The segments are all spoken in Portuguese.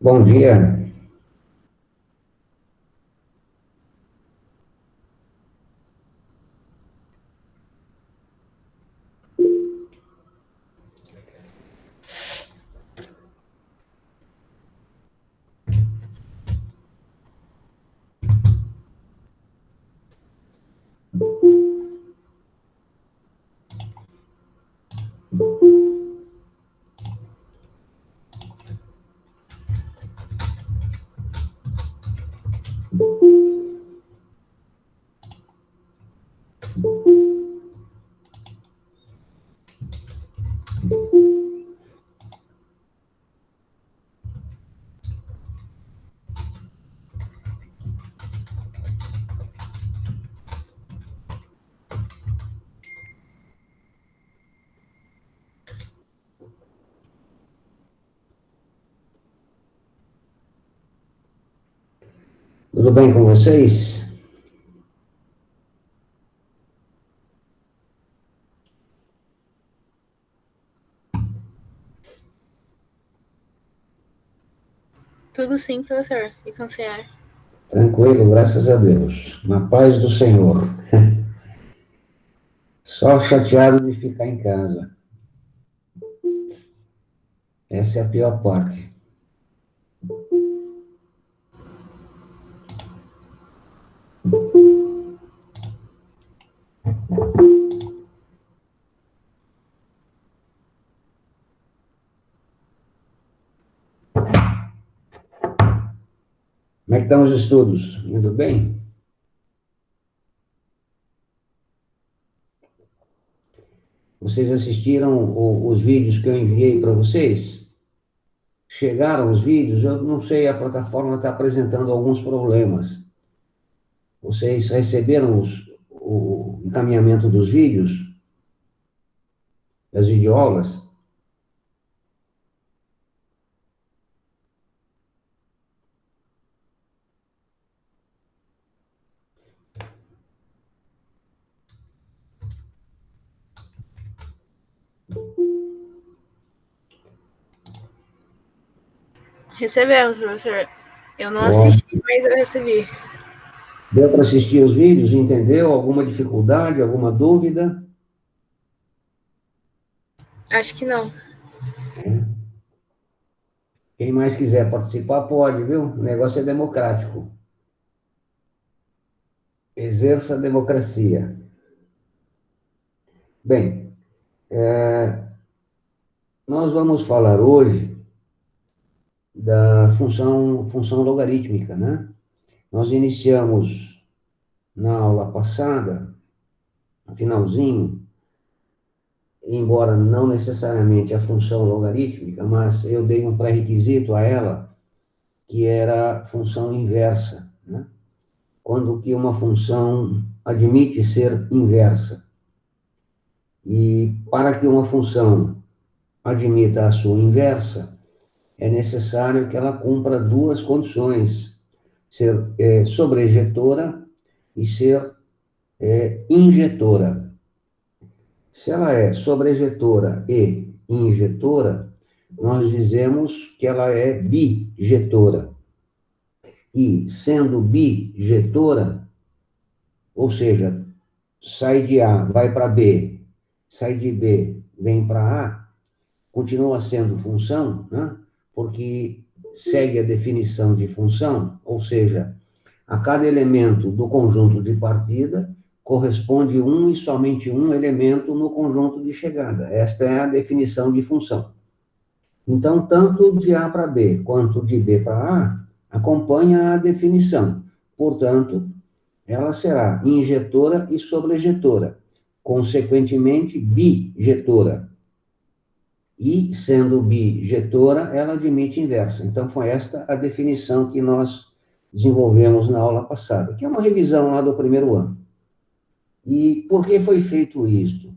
Bom dia. Tudo bem com vocês? Tudo sim, professor. E com o senhor? Tranquilo, graças a Deus. Na paz do Senhor. Só chateado de ficar em casa. Essa é a pior parte. Como é que estão os estudos? Indo bem? Vocês assistiram os vídeos que eu enviei para vocês? Chegaram os vídeos? Eu não sei, a plataforma está apresentando alguns problemas. Vocês receberam o encaminhamento dos vídeos? Das videoaulas? Recebemos, professor. Eu não Ó, assisti, mas eu recebi. deu para assistir os vídeos? Entendeu? Alguma dificuldade, alguma dúvida? Acho que não. Quem mais quiser participar, pode, viu? O negócio é democrático. Exerça a democracia. Bem, nós vamos falar hoje da função logarítmica, né? Nós iniciamos na aula passada, no finalzinho, embora não necessariamente a função logarítmica, mas eu dei um pré-requisito a ela, que era a função inversa, né? Quando que uma função admite ser inversa. E para que uma função admita a sua inversa, é necessário que ela cumpra duas condições: ser sobrejetora e ser injetora. Se ela é sobrejetora e injetora, nós dizemos que ela é bijetora. E, sendo bijetora, ou seja, sai de A, vai para B, sai de B, vem para A, continua sendo função, né? Porque segue a definição de função, ou seja, a cada elemento do conjunto de partida corresponde um e somente um elemento no conjunto de chegada. Esta é a definição de função. Então, tanto de A para B quanto de B para A acompanha a definição. Portanto, ela será injetora e sobrejetora, consequentemente bijetora. E, sendo bijetora, ela admite inversa. Então, foi esta a definição que nós desenvolvemos na aula passada, que é uma revisão lá do primeiro ano. E por que foi feito isto?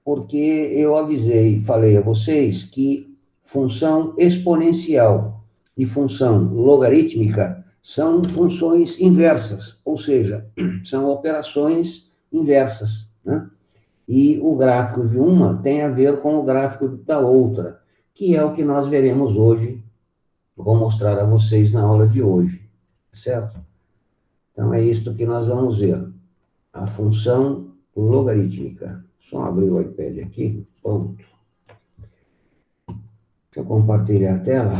Porque eu avisei, falei a vocês que função exponencial e função logarítmica são funções inversas, ou seja, são operações inversas, né? E o gráfico de uma tem a ver com o gráfico da outra, que é o que nós veremos hoje vou mostrar a vocês na aula de hoje, certo? Então, é isto que nós vamos ver, a função logarítmica. Só abrir o iPad aqui, pronto. Deixa eu compartilhar a tela.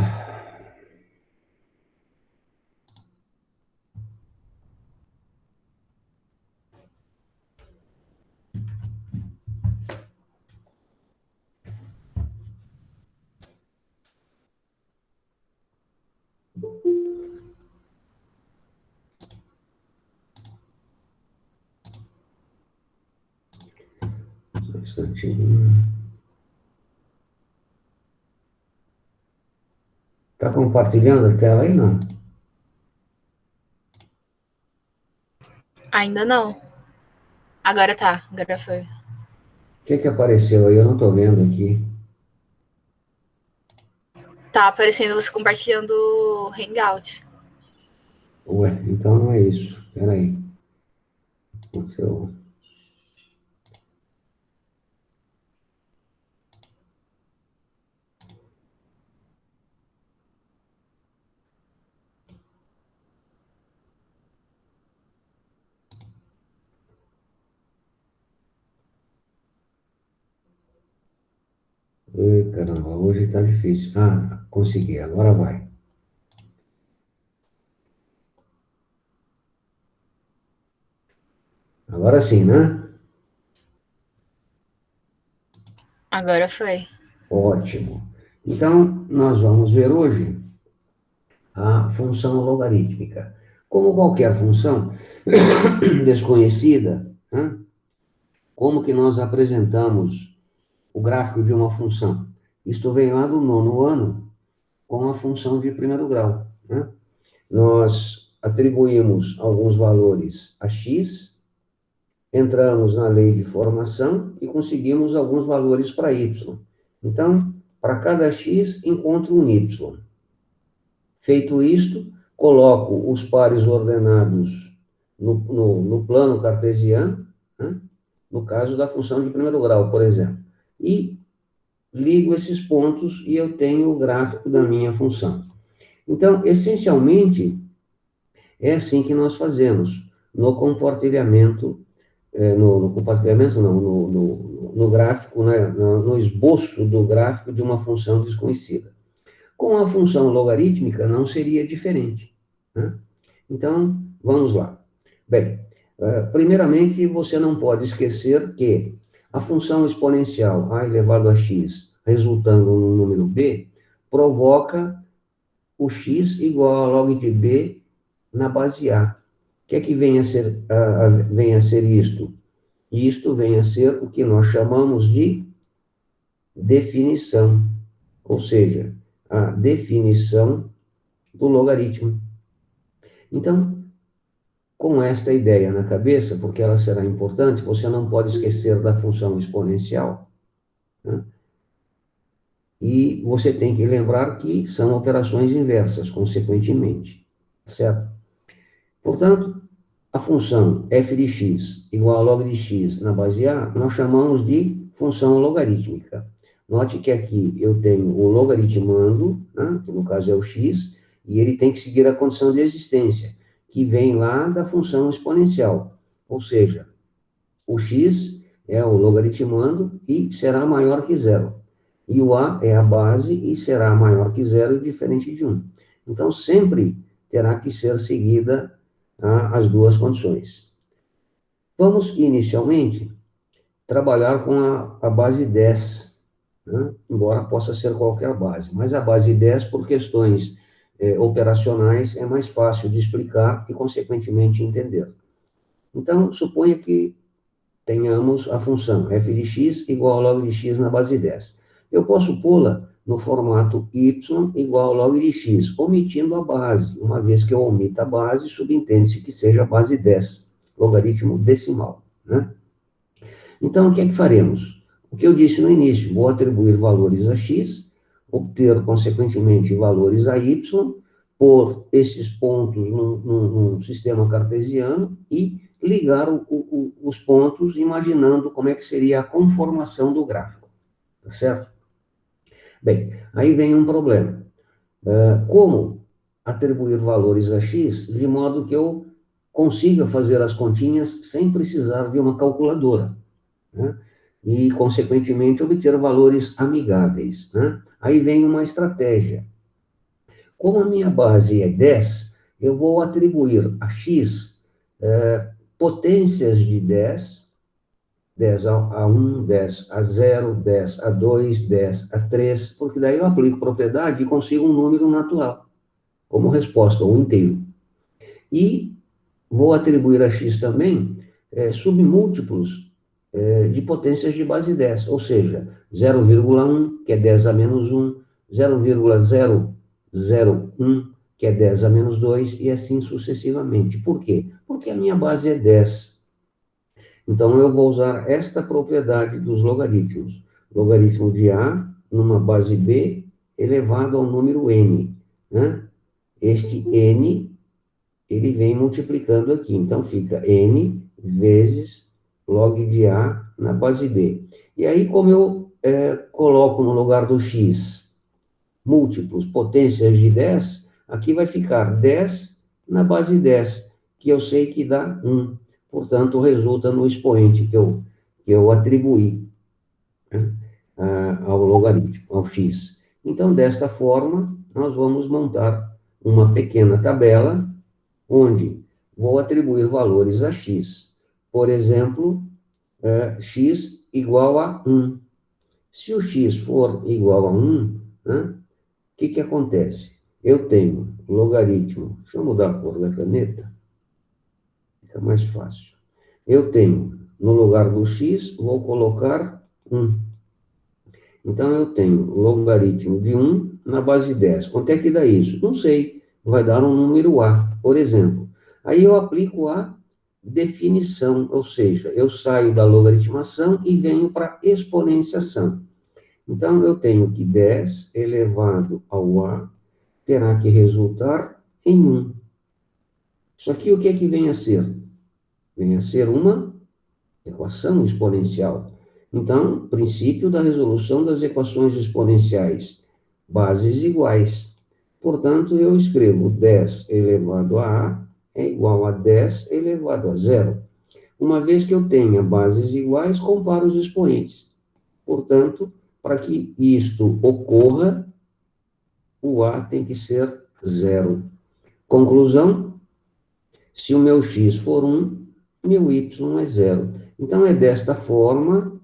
Só um instantinho. Está compartilhando a tela aí, não? Ainda não. Agora tá, agora foi. O que apareceu aí? Eu não estou vendo aqui. Tá aparecendo você compartilhando o Hangout. Ué, então não é isso. Espera aí. Aconteceu. Ui, caramba, hoje está difícil. Ah, consegui, agora vai. Agora sim, né? Agora foi. Ótimo. Então, nós vamos ver hoje a função logarítmica. Como qualquer função desconhecida, né? Como que nós apresentamos o gráfico de uma função? Isto vem lá do 9º ano com a função de primeiro grau, né? Nós atribuímos alguns valores a x, entramos na lei de formação e conseguimos alguns valores para y. Então, para cada x, encontro um y. Feito isto, coloco os pares ordenados no plano cartesiano, né? No caso da função de primeiro grau, por exemplo, e ligo esses pontos e eu tenho o gráfico da minha função. Então, essencialmente, é assim que nós fazemos no compartilhamento, no compartilhamento não, no gráfico, né, no esboço do gráfico de uma função desconhecida. Com a função logarítmica não seria diferente, né? Então, vamos lá. Bem, primeiramente, você não pode esquecer que a função exponencial a elevado a x, resultando num número b, provoca o x igual a log de b na base A. O que é que vem a ser isto? Isto vem a ser o que nós chamamos de definição, ou seja, a definição do logaritmo. Então, com esta ideia na cabeça, porque ela será importante, você não pode esquecer da função exponencial, né? E você tem que lembrar que são operações inversas, consequentemente, certo? Portanto, a função f de x igual a log de x na base A, nós chamamos de função logarítmica. Note que aqui eu tenho o logaritmando, né, que no caso é o x, e ele tem que seguir a condição de existência, que vem lá da função exponencial. Ou seja, o x é o logaritmando e será maior que zero. E o a é a base e será maior que zero, diferente de 1. Então, sempre terá que ser seguida as duas condições. Vamos, inicialmente, trabalhar com a base 10, né? Embora possa ser qualquer base, mas a base 10, por questões operacionais, é mais fácil de explicar e, consequentemente, entender. Então, suponha que tenhamos a função f de x igual a log de x na base 10. Eu posso pô-la no formato y igual a log de x, omitindo a base. Uma vez que eu omita a base, subentende-se que seja a base 10, logaritmo decimal, né? Então, o que é que faremos? O que eu disse no início, vou atribuir valores a x, obter, consequentemente, valores a y, pôr esses pontos num sistema cartesiano e ligar os pontos, imaginando como é que seria a conformação do gráfico, tá certo? Bem, aí vem um problema. Como atribuir valores a x de modo que eu consiga fazer as continhas sem precisar de uma calculadora, né? E, consequentemente, obter valores amigáveis, né? Aí vem uma estratégia. Como a minha base é 10, eu vou atribuir a x potências de 10, 10 a 1, 10 a 0, 10 a 2, 10 a 3, porque daí eu aplico propriedade e consigo um número natural, como resposta, um inteiro. E vou atribuir a x também submúltiplos de potências de base 10, ou seja, 0,1, que é 10 a menos 1, 0,001, que é 10 a menos 2, e assim sucessivamente. Por quê? Porque a minha base é 10. Então, eu vou usar esta propriedade dos logaritmos. Logaritmo de A numa base B elevado ao número n, né? Este n, ele vem multiplicando aqui. Então, fica n vezes log de A na base B. E aí, como eu coloco no lugar do x múltiplos potências de 10, aqui vai ficar 10 na base 10, que eu sei que dá 1. Portanto, resulta no expoente que eu atribuí, né, ao logaritmo, ao x. Então, desta forma, nós vamos montar uma pequena tabela onde vou atribuir valores a x. Por exemplo, x igual a 1. Se o x for igual a 1, né, o que acontece? Eu tenho logaritmo, deixa eu mudar a cor da caneta, fica mais fácil. Eu tenho, no lugar do x, vou colocar 1. Então, eu tenho logaritmo de 1 na base 10. Quanto é que dá isso? Não sei. Vai dar um número a, por exemplo. Aí eu aplico a definição, ou seja, eu saio da logaritmação e venho para a exponenciação. Então, eu tenho que 10 elevado ao a terá que resultar em 1. Isso aqui o que é que vem a ser? Vem a ser uma equação exponencial. Então, princípio da resolução das equações exponenciais, bases iguais. Portanto, eu escrevo 10 elevado a A é igual a 10 elevado a zero. Uma vez que eu tenha bases iguais, comparo os expoentes. Portanto, para que isto ocorra, o A tem que ser zero. Conclusão, se o meu x for 1, meu y é zero. Então, é desta forma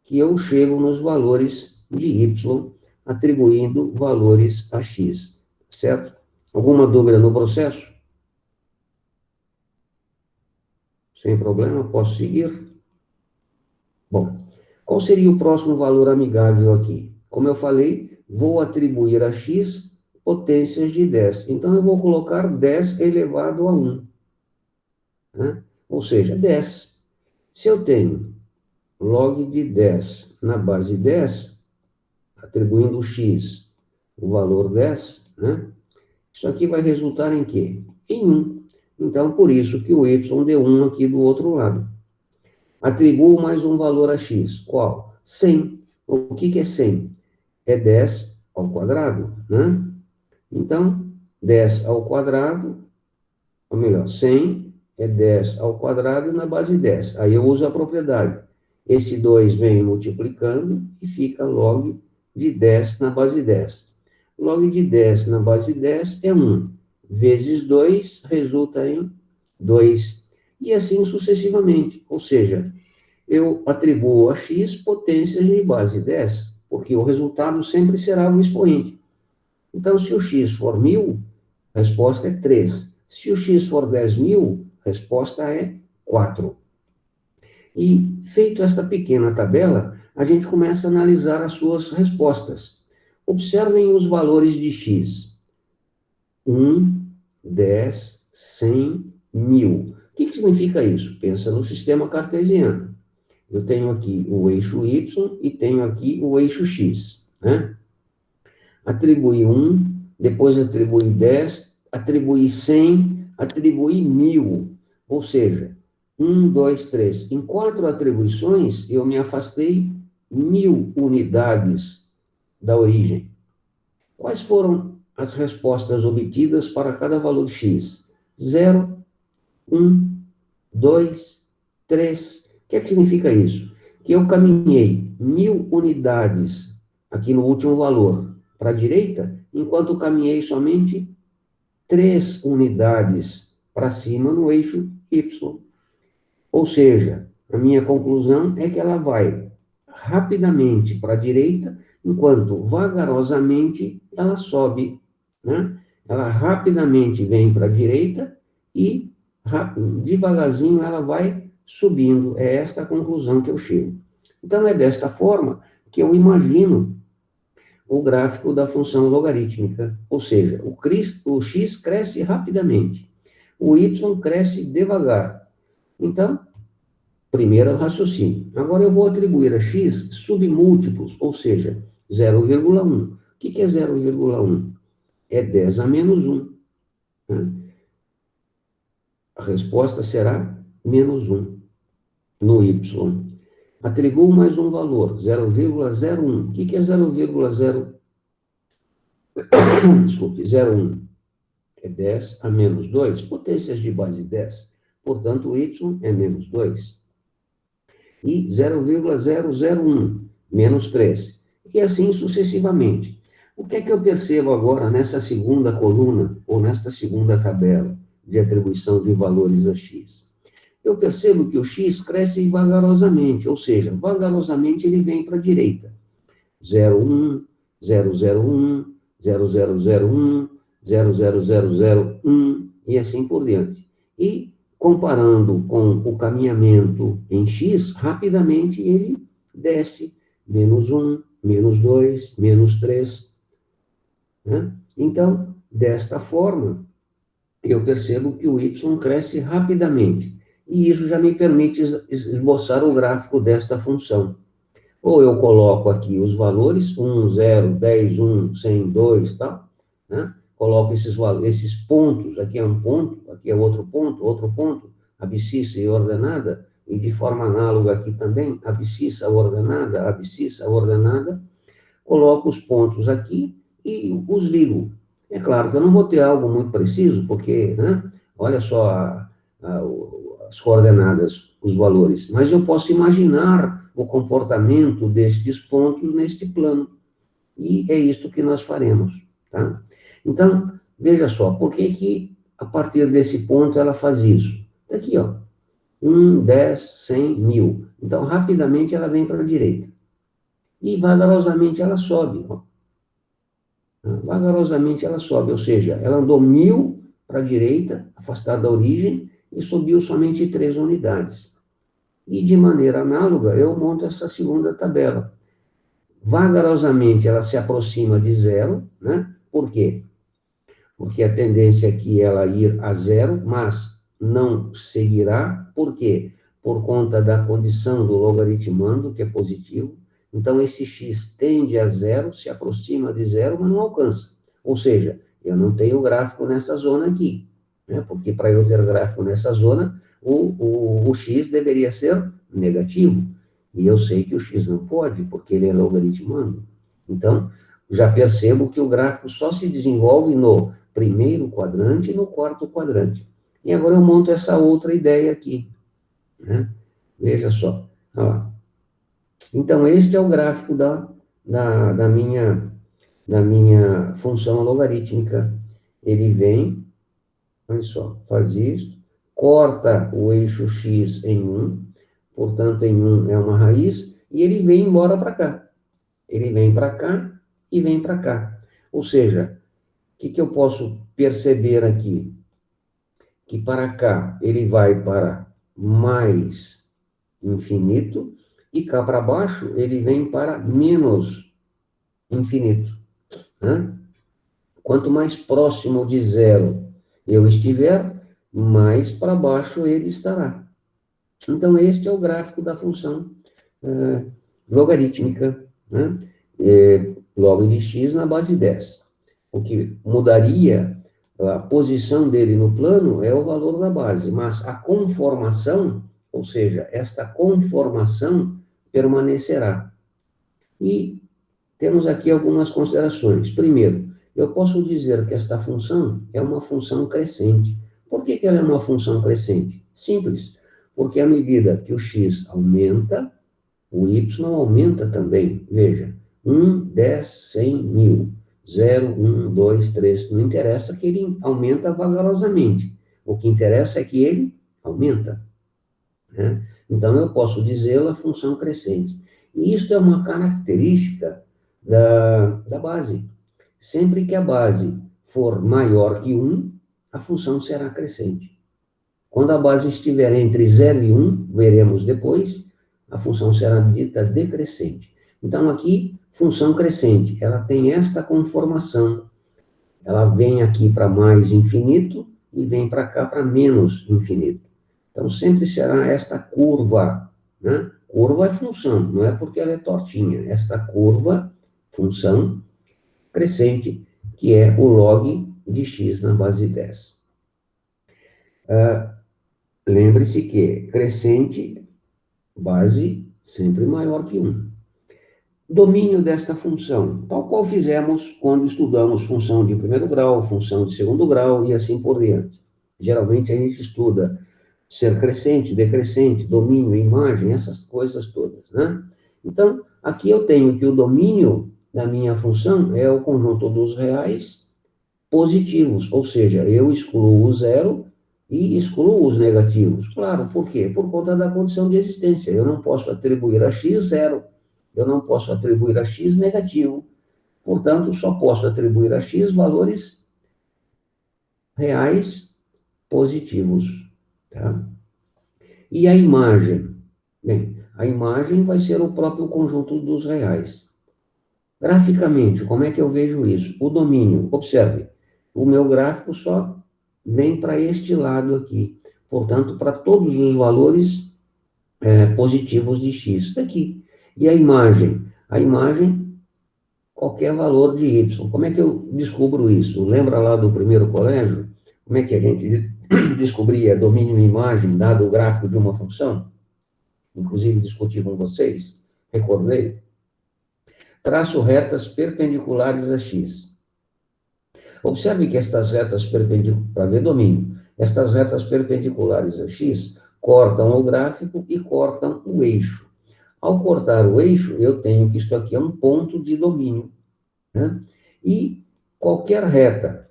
que eu chego nos valores de y, atribuindo valores a x, certo? Alguma dúvida no processo? Sem problema, posso seguir? Bom, qual seria o próximo valor amigável aqui? Como eu falei, vou atribuir a x potências de 10. Então, eu vou colocar 10 elevado a 1. Né? Ou seja, 10. Se eu tenho log de 10 na base 10, atribuindo x, o valor 10, né? Isso aqui vai resultar em quê? Em 1. Então, por isso que o y deu 1 aqui do outro lado. Atribuo mais um valor a x. Qual? 100. O que é 100? É 10 ao quadrado, né? Então, 10 ao quadrado, ou melhor, 100 é 10 ao quadrado na base 10. Aí eu uso a propriedade. Esse 2 vem multiplicando e fica log de 10 na base 10. Log de 10 na base 10 é 1. Vezes 2 resulta em 2. E assim sucessivamente. Ou seja, eu atribuo a x potências de base 10, porque o resultado sempre será o expoente. Então, se o x for 1000, a resposta é 3. Se o x for 10.000, a resposta é 4. E, feito esta pequena tabela, a gente começa a analisar as suas respostas. Observem os valores de x. 1, 10, 100, 1000. O que significa isso? Pensa no sistema cartesiano. Eu tenho aqui o eixo y e tenho aqui o eixo x, né? Atribuí 1, depois atribuí 10, atribuí 100, atribuí 1000. Ou seja, 1, 2, 3. Em 4 atribuições, eu me afastei 1000 unidades da origem. Quais foram as respostas obtidas para cada valor x. 0, 1, 2, 3. O que é que significa isso? Que eu caminhei 1000 unidades aqui no último valor para a direita, enquanto caminhei somente 3 unidades para cima no eixo y. Ou seja, a minha conclusão é que ela vai rapidamente para a direita, enquanto vagarosamente ela sobe, né? Ela rapidamente vem para a direita e devagarzinho ela vai subindo. É esta a conclusão que eu chego. Então, é desta forma que eu imagino o gráfico da função logarítmica, ou seja, o x cresce rapidamente, o y cresce devagar. Então, primeiro raciocínio. Agora eu vou atribuir a x submúltiplos, ou seja, 0,1. O que é 0,1? É 10 a menos 1. Né? A resposta será menos 1 no y. Atribuo mais um valor, 0,01. O que é 0,0? Desculpe, 0,1. É 10 a menos 2, potências de base 10. Portanto, o y é menos 2. E 0,001, menos 3. E assim sucessivamente. O que é que eu percebo agora nessa segunda coluna, ou nesta segunda tabela de atribuição de valores a x? Eu percebo que o x cresce vagarosamente, ou seja, vagarosamente ele vem para a direita. 0,1, 0,01, 0,001, 0,0001 e assim por diante. E, comparando com o caminhamento em x, rapidamente ele desce, menos 1, menos 2, menos 3. Né? Então, desta forma, eu percebo que o y cresce rapidamente. E isso já me permite esboçar o gráfico desta função. Ou eu coloco aqui os valores, 1, 0, 10, 1, 100, 2, tal, né? Coloco esses pontos, aqui é um ponto, aqui é outro ponto, abscissa e ordenada, e de forma análoga aqui também, abscissa ordenada, coloco os pontos aqui e os ligo. É claro que eu não vou ter algo muito preciso, porque, né, olha só as coordenadas, os valores, mas eu posso imaginar o comportamento destes pontos neste plano. E é isto que nós faremos, tá? Então, veja só, por que a partir desse ponto ela faz isso? Aqui, ó, 1, 10, 100, 1000. Então, rapidamente ela vem para a direita. E vagarosamente ela sobe, ó. Vagarosamente ela sobe, ou seja, ela andou 1000 para a direita, afastada da origem, e subiu somente 3 unidades. E, de maneira análoga, eu monto essa segunda tabela. Vagarosamente, ela se aproxima de 0, né? Por quê? Porque a tendência aqui é ela ir a 0, mas não seguirá. Por quê? Por conta da condição do logaritmando, que é positivo. Então, esse x tende a 0, se aproxima de 0, mas não alcança. Ou seja, eu não tenho gráfico nessa zona aqui, né? Porque para eu ter gráfico nessa zona, o x deveria ser negativo. E eu sei que o x não pode, porque ele é logaritmando. Então, já percebo que o gráfico só se desenvolve no primeiro quadrante e no quarto quadrante. E agora eu monto essa outra ideia aqui, né? Veja só. Olha lá. Então, este é o gráfico da minha função logarítmica. Ele vem, olha só, faz isso, corta o eixo x em 1, portanto, em 1 é uma raiz, e ele vem embora para cá. Ele vem para cá e vem para cá. Ou seja, o que eu posso perceber aqui? Que para cá ele vai para mais infinito, e cá para baixo ele vem para menos infinito. Né? Quanto mais próximo de 0 eu estiver, mais para baixo ele estará. Então, este é o gráfico da função logarítmica, né? Log de x na base 10. O que mudaria a posição dele no plano é o valor da base, mas a conformação, ou seja, esta conformação permanecerá. E temos aqui algumas considerações. Primeiro, eu posso dizer que esta função é uma função crescente. Por que ela é uma função crescente? Simples, porque à medida que o x aumenta, o y aumenta também. Veja, 1, 10, 100, 1000. 0, 1, 2, 3. Não interessa que ele aumenta vagarosamente. O que interessa é que ele aumenta, né? Então, eu posso dizê-la função crescente. E isto é uma característica da base. Sempre que a base for maior que 1, a função será crescente. Quando a base estiver entre 0 e 1, veremos depois, a função será dita decrescente. Então, aqui, função crescente, ela tem esta conformação. Ela vem aqui para mais infinito e vem para cá para menos infinito. Então, sempre será esta curva, né? Curva é função, não é porque ela é tortinha. Esta curva, função crescente, que é o log de x na base 10. Lembre-se que crescente, base, sempre maior que 1. Domínio desta função, tal qual fizemos quando estudamos função de primeiro grau, função de segundo grau e assim por diante. Geralmente a gente estuda ser crescente, decrescente, domínio, imagem, essas coisas todas, né? Então, aqui eu tenho que o domínio da minha função é o conjunto dos reais positivos, ou seja, eu excluo o zero e excluo os negativos. Claro, por quê? Por conta da condição de existência. Eu não posso atribuir a x zero, eu não posso atribuir a x negativo, portanto, só posso atribuir a x valores reais positivos, tá? E a imagem? Bem, a imagem vai ser o próprio conjunto dos reais. Graficamente, como é que eu vejo isso? O domínio, observe, o meu gráfico só vem para este lado aqui. Portanto, para todos os valores positivos de x, daqui. E a imagem? A imagem, qualquer valor de y. Como é que eu descubro isso? Lembra lá do primeiro colégio? Como é que a gente descobria domínio e imagem, dado o gráfico de uma função? Inclusive, discuti com vocês, recordei. Traço retas perpendiculares a x. Observe que estas retas perpendiculares, para ver domínio, estas retas perpendiculares a x cortam o gráfico e cortam o eixo. Ao cortar o eixo, eu tenho que isto aqui é um ponto de domínio, né? E qualquer reta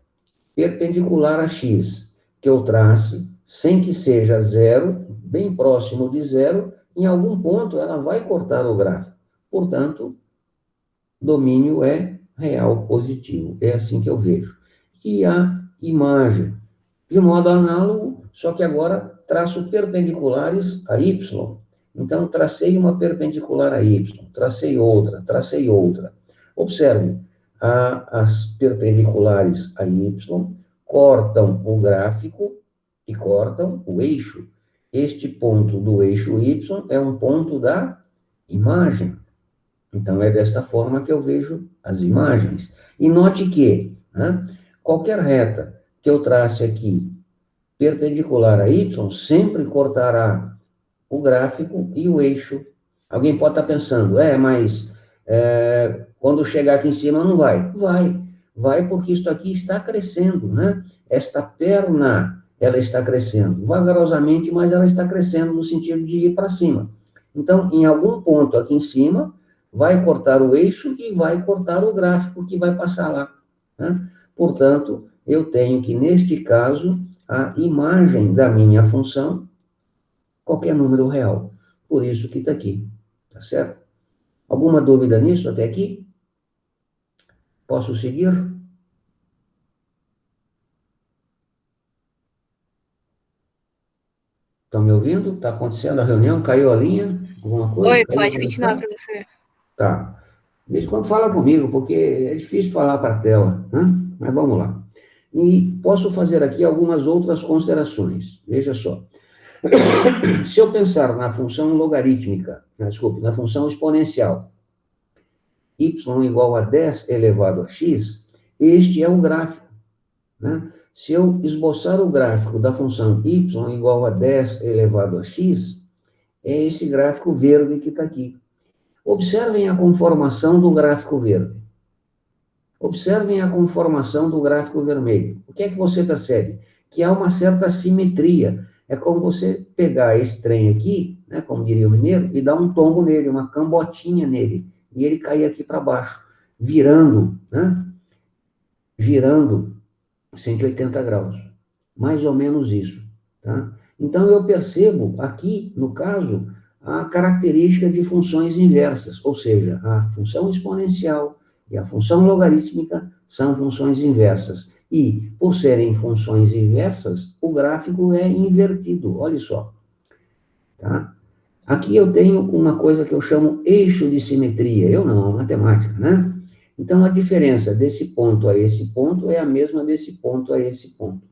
perpendicular a x que eu trace, sem que seja zero, bem próximo de zero, em algum ponto ela vai cortar o gráfico. Portanto, domínio é real positivo. É assim que eu vejo. E a imagem, de modo análogo, só que agora traço perpendiculares a y. Então, tracei uma perpendicular a y, tracei outra, tracei outra. Observe, as perpendiculares a y cortam o gráfico e cortam o eixo. Este ponto do eixo y é um ponto da imagem. Então, é desta forma que eu vejo as imagens. E note que, né, qualquer reta que eu trace aqui perpendicular a y sempre cortará o gráfico e o eixo. Alguém pode estar pensando, mas quando chegar aqui em cima não vai. Vai porque isso aqui está crescendo, né? Esta perna, ela está crescendo. Vagarosamente, mas ela está crescendo no sentido de ir para cima. Então, em algum ponto aqui em cima, vai cortar o eixo e vai cortar o gráfico que vai passar lá, né? Portanto, eu tenho que, neste caso, a imagem da minha função, qualquer número real. Por isso que está aqui, tá certo? Alguma dúvida nisso até aqui? Posso seguir? Estão me ouvindo? Está acontecendo a reunião? Caiu a linha? Alguma coisa? Oi, Caiu a pode continuar, conexão? professor. Tá. De vez em quando fala comigo, porque é difícil falar para a tela, né? Mas vamos lá. E posso fazer aqui algumas outras considerações. Veja só. Se eu pensar na função logarítmica, desculpe, na função exponencial, y igual a 10 elevado a x, este é o gráfico, né? Se eu esboçar o gráfico da função y igual a 10 elevado a x, é esse gráfico verde que está aqui. Observem a conformação do gráfico verde. Observem a conformação do gráfico vermelho. O que é que você percebe? Que há uma certa simetria. É como você pegar esse trem aqui, né, como diria o mineiro, e dar um tombo nele, uma cambotinha nele, e ele cair aqui para baixo, virando, né? Girando 180 graus. Mais ou menos isso, tá? Então, eu percebo aqui, no caso, a característica de funções inversas, ou seja, a função exponencial e a função logarítmica são funções inversas. E, por serem funções inversas, o gráfico é invertido, olha só, tá? Aqui eu tenho uma coisa que eu chamo eixo de simetria, eu não, a matemática, né? Então, a diferença desse ponto a esse ponto é a mesma desse ponto a esse ponto.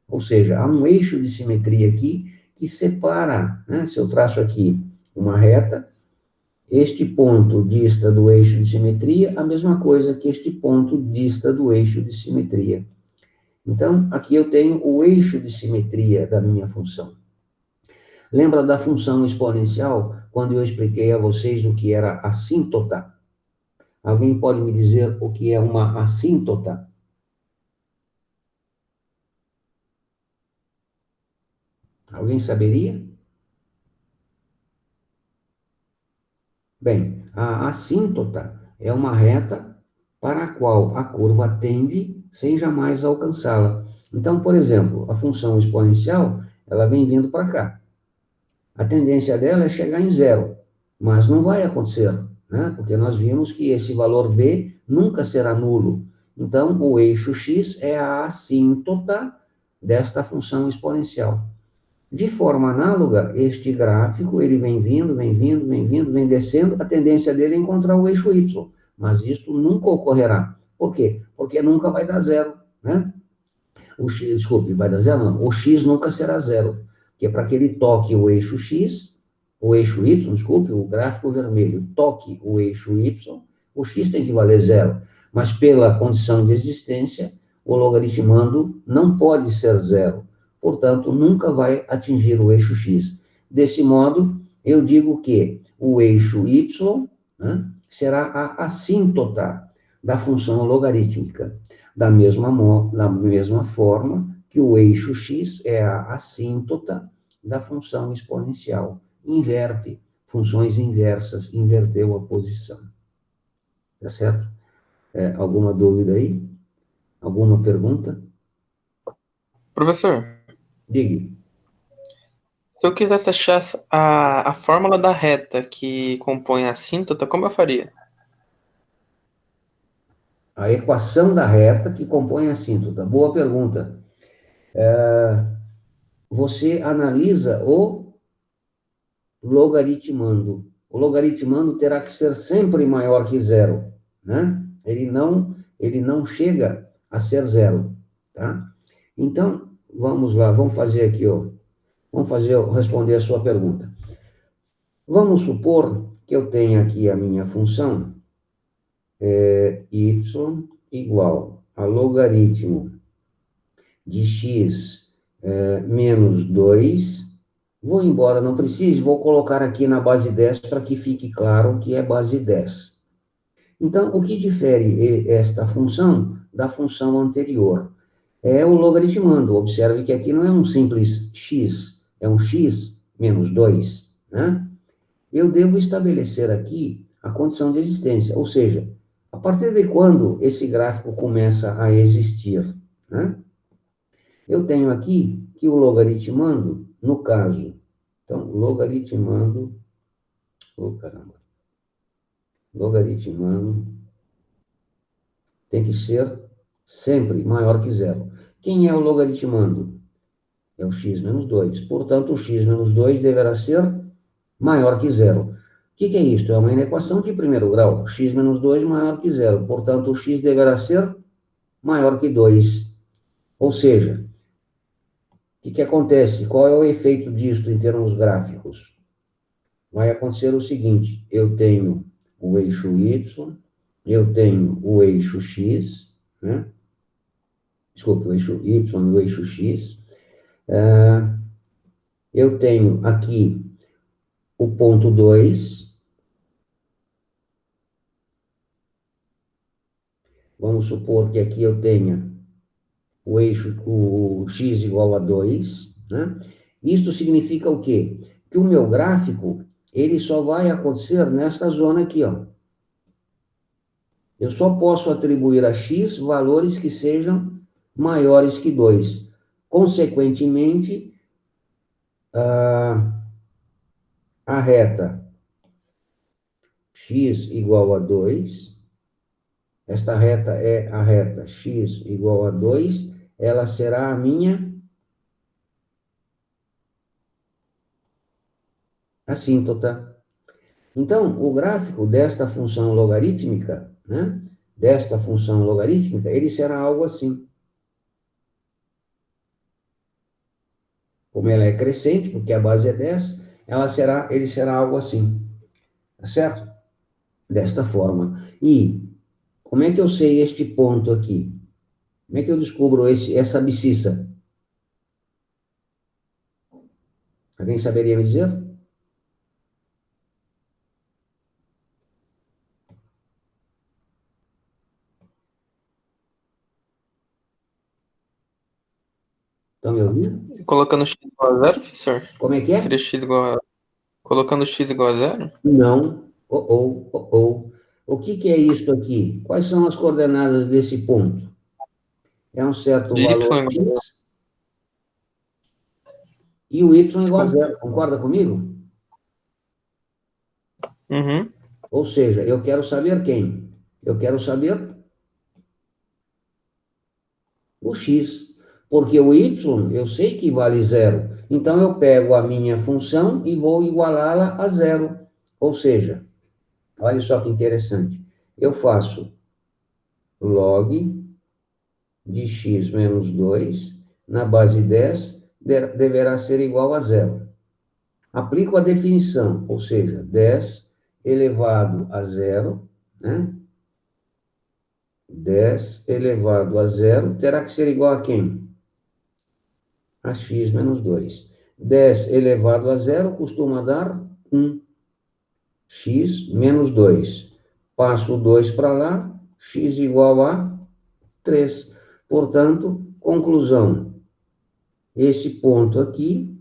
Ou seja, há um eixo de simetria aqui que separa, né? Se eu traço aqui uma reta, este ponto dista do eixo de simetria, a mesma coisa que este ponto dista do eixo de simetria. Então, aqui eu tenho o eixo de simetria da minha função. Lembra da função exponencial, quando eu expliquei a vocês o que era assíntota? Alguém pode me dizer o que é uma assíntota? Alguém saberia? Bem, a assíntota é uma reta para a qual a curva tende sem jamais alcançá-la. Então, por exemplo, a função exponencial, ela vem vindo para cá. A tendência dela é chegar em zero, mas não vai acontecer, né? Porque nós vimos que esse valor b nunca será nulo. Então, o eixo x é a assíntota desta função exponencial. De forma análoga, este gráfico, ele vem vindo, vem vindo, vem vindo, vem descendo, a tendência dele é encontrar o eixo y, mas isto nunca ocorrerá. Por quê? Porque nunca vai dar zero, né? O x, desculpe, vai dar zero não, o x nunca será zero, porque para que ele toque o eixo x, o eixo y, desculpe, o gráfico vermelho toque o eixo y, o x tem que valer zero, mas pela condição de existência, o logaritmando não pode ser zero, portanto, nunca vai atingir o eixo x. Desse modo, eu digo que o eixo y, né, será a assíntota da função logarítmica. Da mesma forma que o eixo x é a assíntota da função exponencial. Inverte, funções inversas, inverteu a posição. Tá certo? Alguma dúvida aí? Alguma pergunta? Professor, Diga. se eu quisesse achar a fórmula da reta que compõe a assíntota, como eu faria? A equação da reta que compõe a assíntota. Boa pergunta. Você analisa o logaritmando. O logaritmando terá que ser sempre maior que zero, né? Ele não chega a ser zero, tá? Então, vamos lá, vamos fazer aqui, ó. Responder a sua pergunta. Vamos supor que eu tenha aqui a minha função y igual a logaritmo de x menos 2. Vou embora, não precise, vou colocar aqui na base 10 para que fique claro que é base 10. Então, o que difere esta função da função anterior? É o logaritmando. Observe que aqui não é um simples x, é um x menos 2, né? Eu devo estabelecer aqui a condição de existência, ou seja, a partir de quando esse gráfico começa a existir, né? Eu tenho aqui que o logaritmando, no caso, então, logaritmando, logaritmando tem que ser sempre maior que zero. Quem é o logaritmando? É o x menos 2. Portanto, o x menos 2 deverá ser maior que zero. O que é isso? É uma inequação de primeiro grau. X menos 2 maior que zero. Portanto, o x deverá ser maior que 2. Ou seja, o que acontece? Qual é o efeito disto em termos gráficos? Vai acontecer o seguinte, eu tenho o eixo y, eu tenho o eixo x, né? Desculpa, o eixo y e o eixo x. Eu tenho aqui o ponto 2, Vamos supor que aqui eu tenha o eixo, o x igual a 2, né? Isto significa o quê? Que o meu gráfico, ele só vai acontecer nesta zona aqui, ó. Eu só posso atribuir a x valores que sejam maiores que 2. Consequentemente, a reta x igual a 2, esta reta é a reta x igual a 2, ela será a minha assíntota. Então, o gráfico desta função logarítmica, né? Desta função logarítmica, ele será algo assim. Como ela é crescente, porque a base é 10, ele será algo assim. Tá certo? Desta forma. E como é que eu sei este ponto aqui? Como é que eu descubro essa abscissa? Alguém saberia me dizer? Estão me ouvindo? Colocando x igual a zero, professor? Como é que é? Seria x igual a... Colocando x igual a zero? Não. O que é isto aqui? Quais são as coordenadas desse ponto? É um certo De y valor igual a... x e o y igual a Desculpa. zero. Concorda comigo? Uhum. Ou seja, eu quero saber quem? Eu quero saber o x. Porque o y, eu sei que vale zero. Então, eu pego a minha função e vou igualá-la a zero. Ou seja, olha só que interessante. Eu faço log de x menos 2 na base 10 deverá ser igual a zero. Aplico a definição, ou seja, 10 elevado a zero, né? 10 elevado a zero terá que ser igual a quem? A x menos 2. 10 elevado a zero costuma dar 1. X menos 2. Passo o 2 para lá, x igual a 3. Portanto, conclusão. Esse ponto aqui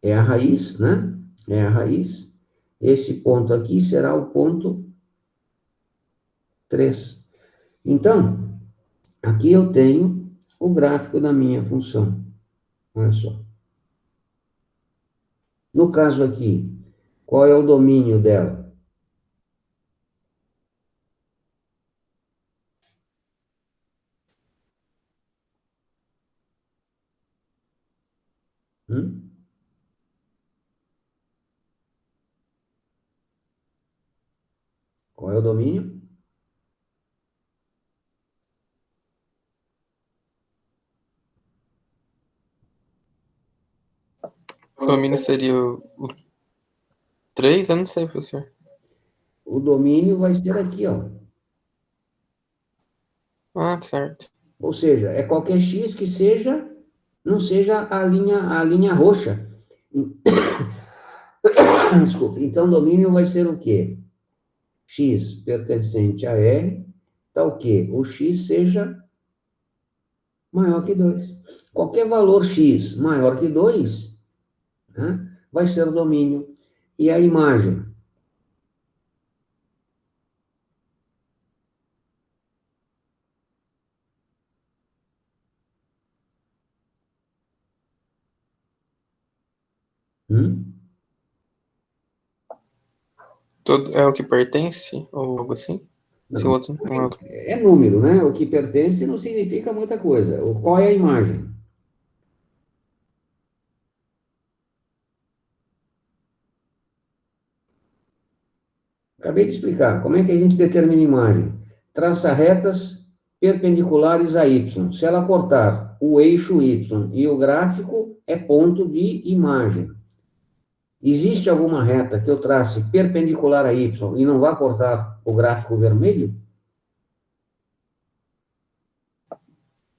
é a raiz, né? É a raiz. Esse ponto aqui será o ponto 3. Então, aqui eu tenho o gráfico da minha função. Olha só. No caso aqui, qual é o domínio dela? Hum? Qual é o domínio? O domínio seria o 3? Eu não sei, professor. O domínio vai ser aqui, ó. Ah, certo. Ou seja, é qualquer x que seja, não seja a linha roxa. Desculpa. Então, domínio vai ser o quê? X pertencente a R, tá o quê? O x seja maior que 2. Qualquer valor x maior que 2, né, vai ser o domínio. E a imagem? Hum? É o que pertence? Ou algo assim? Se o Não. outro não é o que... É número, né? O que pertence não significa muita coisa. Qual é a imagem? Acabei de explicar. Como é que a gente determina imagem? Traça retas perpendiculares a y. Se ela cortar o eixo y e o gráfico, é ponto de imagem. Existe alguma reta que eu trace perpendicular a y e não vá cortar o gráfico vermelho?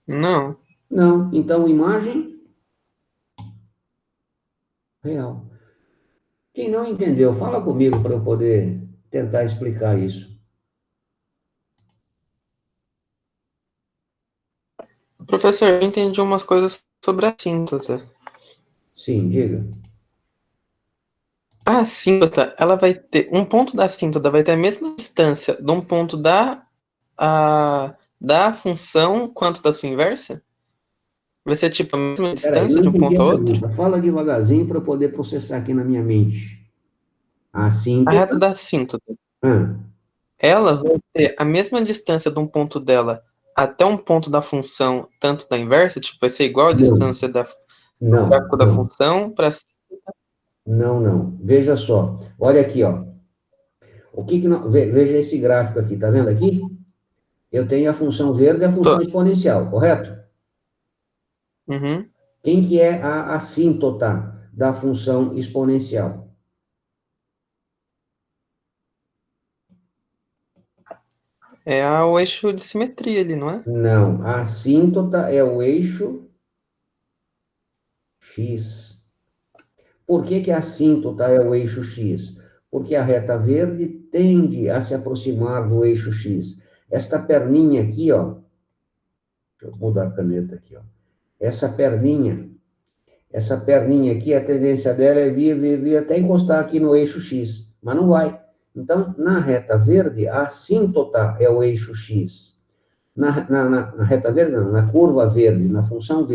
Não. Não. Então, imagem real. Quem não entendeu, fala comigo para eu poder tentar explicar isso. Professor, eu entendi umas coisas sobre a assíntota. Sim, diga. A assíntota, ela vai ter... Um ponto da assíntota vai ter a mesma distância de um ponto da função quanto da sua inversa? Vai ser tipo a mesma Peraí, distância não de um entendi ponto a a outro? pergunta. Fala devagarzinho para eu poder processar aqui na minha mente. A A reta assíntota. da assíntota, Ah, ela vai ter a mesma distância de um ponto dela até um ponto da função, tanto da inversa, tipo, vai ser igual a não, distância do não, gráfico da não, função para... não, não. Veja só. Olha aqui, ó. O que que veja esse gráfico aqui, tá vendo aqui? Eu tenho a função verde e a função exponencial, correto? Uhum. Quem que é a assíntota da função exponencial? É o eixo de simetria ali, não é? Não, a assíntota é o eixo x. Por que que a assíntota é o eixo x? Porque a reta verde tende a se aproximar do eixo x. Esta perninha aqui, ó, deixa eu mudar a caneta aqui, ó. Essa perninha aqui, a tendência dela é vir até encostar aqui no eixo x, mas não vai. Então, na reta verde, a assíntota é o eixo x. Na reta verde, não, na curva verde, na função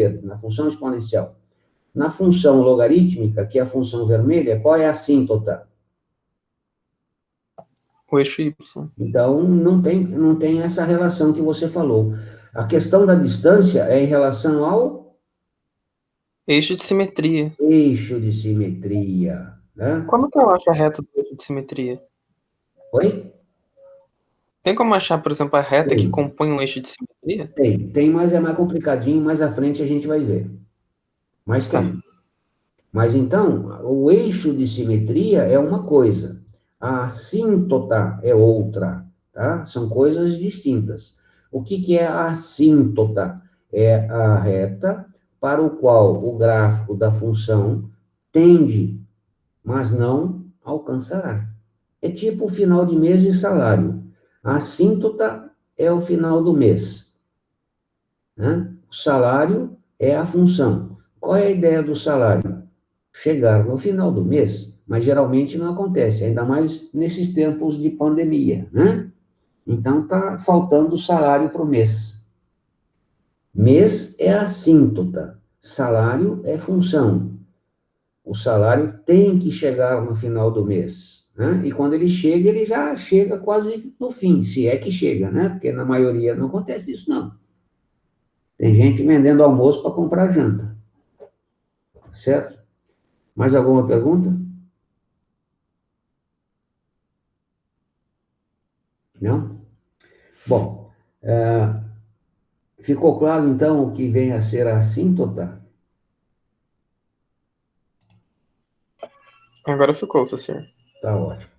exponencial. Na função logarítmica, que é a função vermelha, qual é a assíntota? O eixo Y. Então, não tem essa relação que você falou. A questão da distância é em relação ao Eixo de simetria. eixo de simetria, né? Como que eu acho a reta do eixo de simetria? Oi? Tem como achar, por exemplo, a reta que Tem, compõe um eixo de simetria? tem, mas é mais complicadinho, mais à frente a gente vai ver. Mas Tá. tem. Mas então, o eixo de simetria é uma coisa, a assíntota é outra, tá? São coisas distintas. O que que é a assíntota? É a reta para o qual o gráfico da função tende, mas não alcançará. É tipo o final de mês e salário. A assíntota é o final do mês, né? O salário é a função. Qual é a ideia do salário? Chegar no final do mês, mas geralmente não acontece, ainda mais nesses tempos de pandemia, né? Então está faltando salário para o mês. Mês é assíntota, salário é função. O salário tem que chegar no final do mês, né? E quando ele já chega quase no fim, se é que chega, né? Porque na maioria não acontece isso, não. Tem gente vendendo almoço para comprar janta, certo? Mais alguma pergunta? Não? Bom, ficou claro então o que vem a ser a assíntota? Agora ficou, professor. Tá ótimo.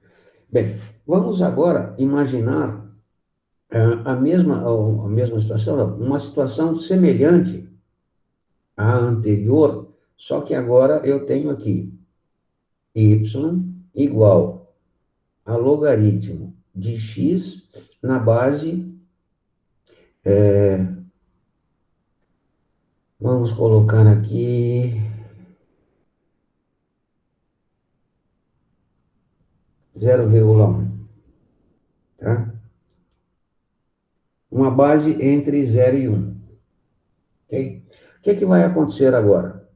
Bem, vamos agora imaginar a mesma situação, não, uma situação semelhante à anterior, só que agora eu tenho aqui y igual a logaritmo de x na base, vamos colocar aqui 0,1, tá? Uma base entre 0 e 1, ok? O que é que vai acontecer agora?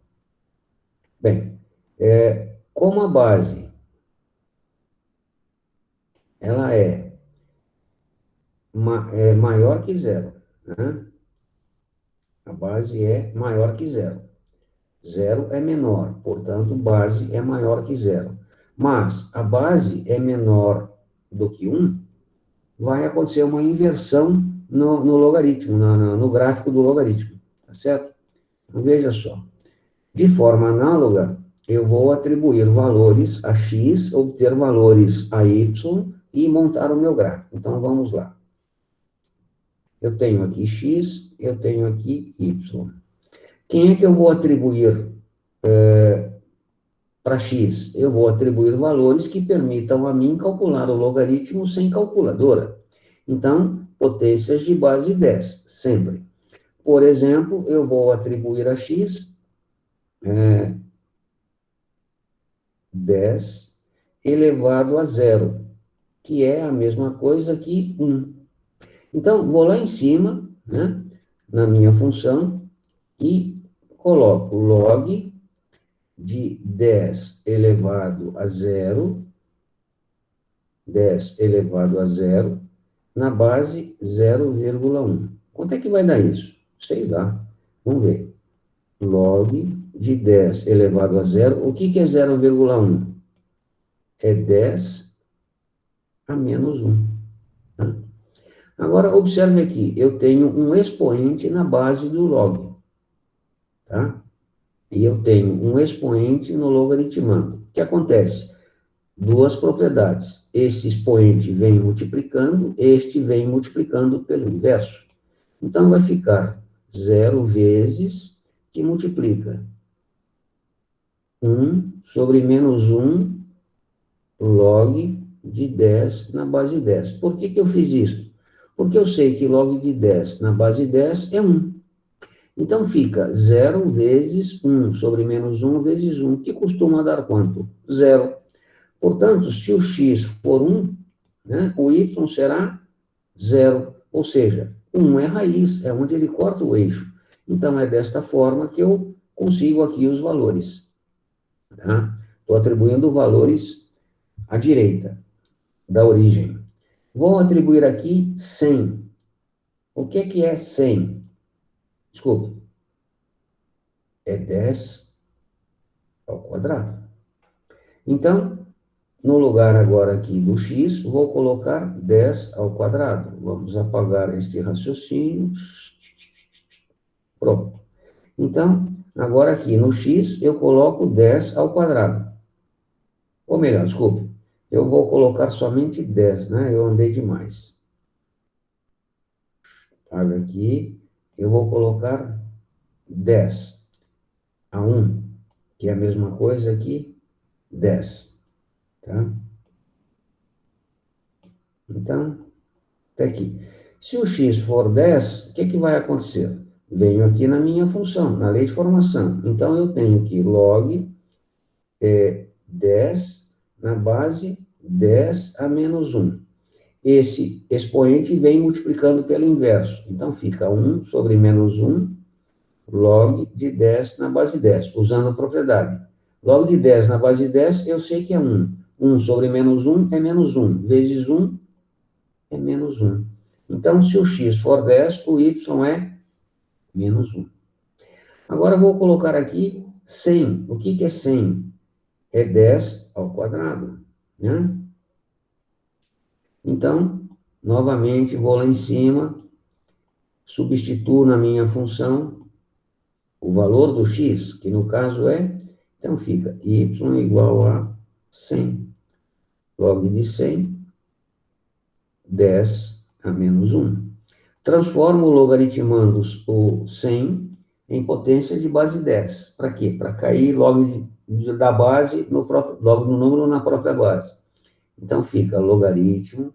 Bem, como a base ela é maior que zero, né? A base é maior que zero. Zero é menor, portanto, base é maior que zero. Mas a base é menor do que 1, vai acontecer uma inversão no logaritmo, no gráfico do logaritmo, tá certo? Então, veja só. De forma análoga, eu vou atribuir valores a x, obter valores a y e montar o meu gráfico. Então, vamos lá. Eu tenho aqui x, eu tenho aqui y. Quem é que eu vou atribuir para x? Eu vou atribuir valores que permitam a mim calcular o logaritmo sem calculadora. Então, potências de base 10, sempre. por exemplo, eu vou atribuir a x 10 elevado a zero, que é a mesma coisa que 1. Então, vou lá em cima, né, na minha função, e coloco log de 10 elevado a zero, 10 elevado a zero, na base 0,1. Quanto é que vai dar isso? Sei lá. Vamos ver. Log de 10 elevado a zero. O que é 0,1? É 10 a menos 1. Tá? Agora, observe aqui. Eu tenho um expoente na base do log. Tá? E eu tenho um expoente no logaritmando. O que acontece? Duas propriedades. Esse expoente vem multiplicando, este vem multiplicando pelo inverso. Então, vai ficar 0 vezes que multiplica 1 sobre menos 1 log de 10 na base 10. Por que eu fiz isso? Porque eu sei que log de 10 na base 10 é 1. Então, fica 0 vezes 1 sobre menos 1 vezes 1, que costuma dar quanto? 0. Portanto, se o x for 1, né, o y será 0. Ou seja, 1 é raiz, é onde ele corta o eixo. Então, é desta forma que eu consigo aqui os valores. Tá? Estou atribuindo valores à direita da origem. Vou atribuir aqui 100. O que é 100? Desculpe. É 10 ao quadrado. Então, no lugar agora aqui do x, vou colocar 10 ao quadrado. Vamos apagar este raciocínio. Pronto. Então, agora aqui no x, eu coloco 10 ao quadrado. Ou melhor, desculpe, eu vou colocar somente 10, né? Eu andei demais. Apaga aqui, eu vou colocar 10 a 1, que é a mesma coisa aqui, 10. Tá? Então, até aqui. Se o x for 10, o que vai acontecer? Venho aqui na minha função, na lei de formação. Então, eu tenho que log 10 na base 10 a menos 1. Esse expoente vem multiplicando pelo inverso. Então, fica 1 sobre menos 1, log de 10 na base 10, usando a propriedade. Log de 10 na base 10, eu sei que é 1. 1 sobre menos 1 é menos 1. Vezes 1 é menos 1. Então, se o x for 10, o y é menos 1. Agora, vou colocar aqui 100. O que é 100? É 10 ao quadrado, né? Então, novamente, vou lá em cima, substituo na minha função o valor do x, que no caso é, então fica y igual a 100. Log de 100, 10 a menos 1. Transformo o logaritmando o 100 em potência de base 10. Para quê? Para cair logo da base, logo no número na própria base. Então, fica logaritmo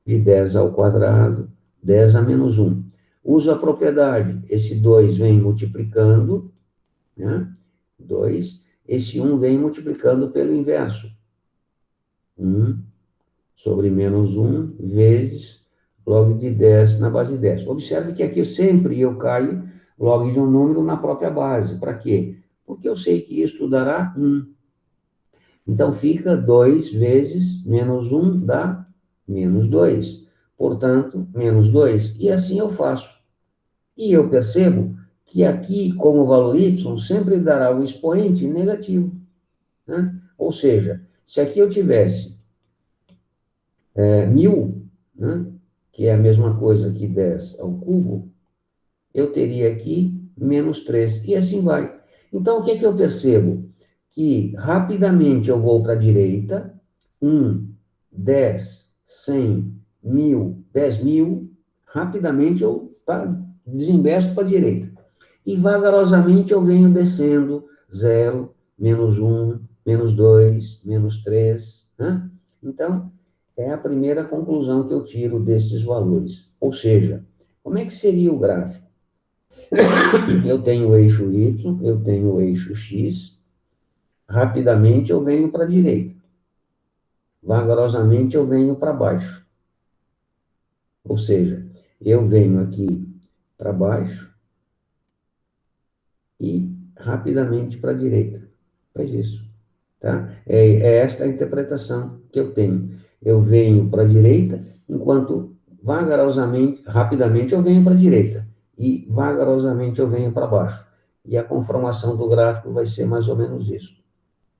de 10 ao quadrado, 10 a menos 1. Uso a propriedade. Esse 2 vem multiplicando, né? 2. Esse 1 vem multiplicando pelo inverso. 1 sobre menos 1 vezes log de 10 na base 10. Observe que aqui sempre eu caio log de um número na própria base. Para quê? Porque eu sei que isso dará 1. Então, fica 2 vezes menos 1 dá menos 2. Portanto, menos 2. E assim eu faço. E eu percebo que aqui, como valor y, sempre dará o expoente negativo. Né? Ou seja, se aqui eu tivesse 1000, né, que é a mesma coisa que 10 ao cubo, eu teria aqui menos 3. E assim vai. Então, o que eu percebo? Que rapidamente eu vou para a direita, 1, 10, 100, 1000, 10.000, rapidamente eu desinvesto para a direita. E vagarosamente eu venho descendo 0, menos 1, menos 2, menos 3. Né? Então, é a primeira conclusão que eu tiro desses valores. Ou seja, como é que seria o gráfico? Eu tenho o eixo Y, eu tenho o eixo X, rapidamente eu venho para a direita. Vagarosamente eu venho para baixo. Ou seja, eu venho aqui para baixo e rapidamente para a direita. Faz isso, tá? É esta a interpretação que eu tenho. Eu venho para a direita, enquanto vagarosamente, rapidamente eu venho para a direita. E vagarosamente eu venho para baixo. E a conformação do gráfico vai ser mais ou menos isso.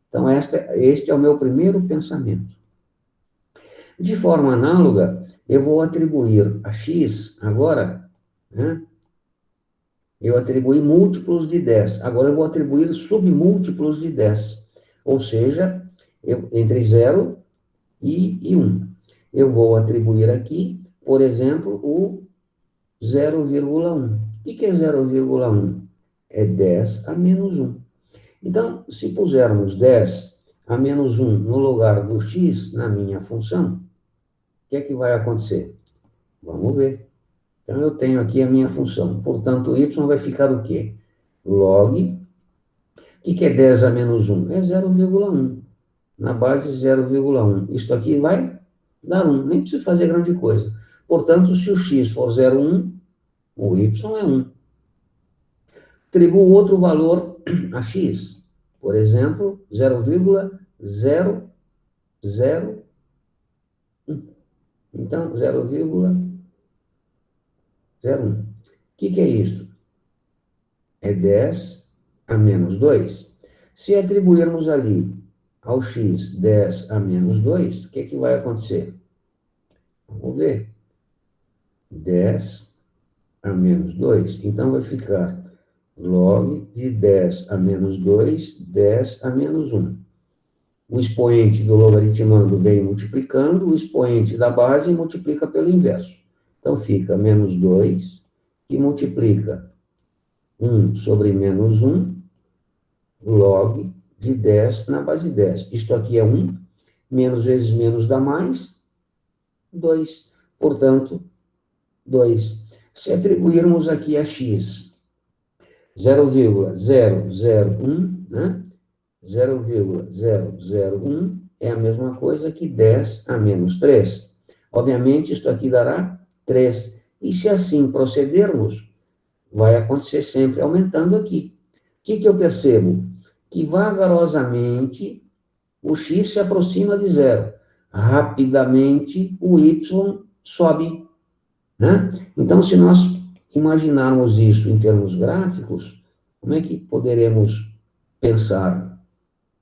Então, este é o meu primeiro pensamento. De forma análoga, eu vou atribuir a x, agora, né? Eu atribuí múltiplos de 10. Agora eu vou atribuir submúltiplos de 10. Ou seja, entre 0 e 1. Eu vou atribuir aqui, por exemplo, o 0,1. O que é 0,1? É 10 a menos 1. Então, se pusermos 10 a menos 1 no lugar do x na minha função, o que é que vai acontecer? Vamos ver. Então, eu tenho aqui a minha função. Portanto, y vai ficar o quê? Log. O que é 10 a menos 1? É 0,1. Na base 0,1. Isto aqui vai dar 1. Nem preciso fazer grande coisa. Portanto, se o x for 0,1, o y é 1. Atribuo outro valor a x. Por exemplo, 0,001. Então, 0,01. O que é isto? É 10 a menos 2. Se atribuirmos ali ao x 10 a menos 2, o que vai acontecer? Vamos ver. 10 a menos 2. Então, vai ficar log de 10 a menos 2, 10 a menos 1. O expoente do logaritmando vem multiplicando, o expoente da base multiplica pelo inverso. Então, fica menos 2, que multiplica 1 sobre menos 1, log de 10 na base 10. Isto aqui é 1, menos vezes menos dá mais, 2. Portanto, 2. Se atribuirmos aqui a x 0,001, né? 0,001 é a mesma coisa que 10 a menos 3. Obviamente, isto aqui dará 3. E se assim procedermos, vai acontecer sempre aumentando aqui. O que eu percebo? Que vagarosamente o x se aproxima de 0. Rapidamente o y sobe, né? Então, se nós imaginarmos isso em termos gráficos, como é que poderemos pensar?